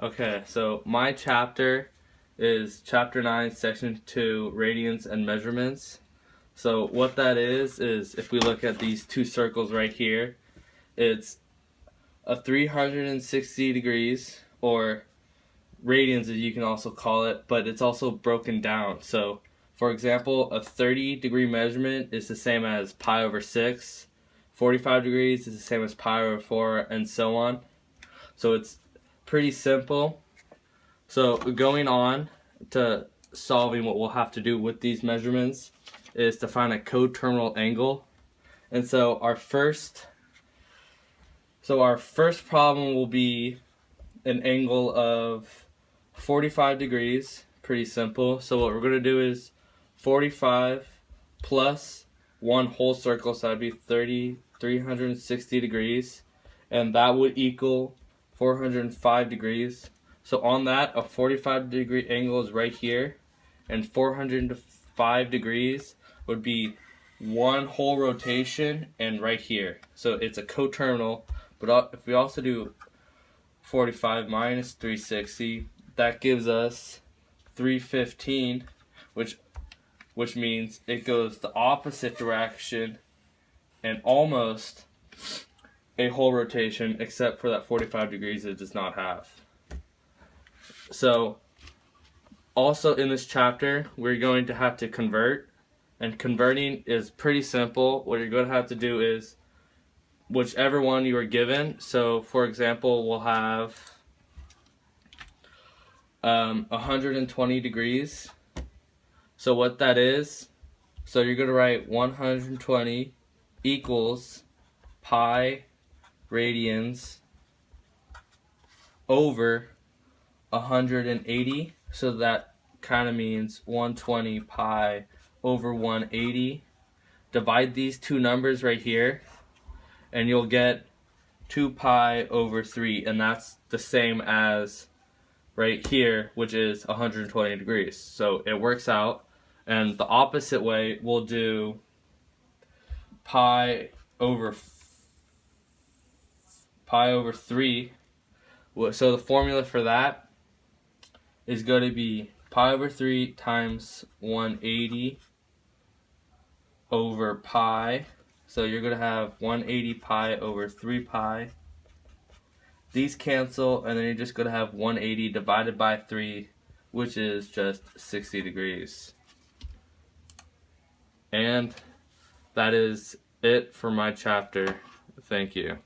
Okay, so my chapter is chapter 9, section 2, radians and measurements. So what that is if we look at these two circles right here, it's a 360 degrees, or radians as you can also call it, but it's also broken down. So for example, a 30-degree measurement is the same as pi over 6, 45 degrees is the same as pi over 4, and so on. So it's pretty simple. So going on to solving, what we'll have to do with these measurements is to find a coterminal angle. And so our first problem will be an angle of 45 degrees. Pretty simple. So what we're going to do is 45 plus one whole circle, so that'd be 360 degrees, and that would equal 405 degrees. So on that, a 45 degree angle is right here, and 405 degrees would be one whole rotation and right here. So it's a coterminal, but if we also do 45 minus 360, that gives us 315, which means it goes the opposite direction and almost a whole rotation, except for that 45 degrees it does not have. So also in this chapter, we're going to have to convert, and converting is pretty simple. What you're going to have to do is whichever one you are given. So for example, we'll have 120 degrees. So what that is, so you're going to write 120 equals pi radians over 180. So that kind of means 120 pi over 180. Divide these two numbers right here, and you'll get 2 pi over 3, and that's the same as right here, which is 120 degrees. So it works out. And the opposite way, we'll do pi over 3. So the formula for that is going to be pi over 3 times 180 over pi. So you're going to have 180 pi over 3 pi. These cancel, and then you're just going to have 180 divided by 3, which is just 60 degrees. And that is it for my chapter. Thank you.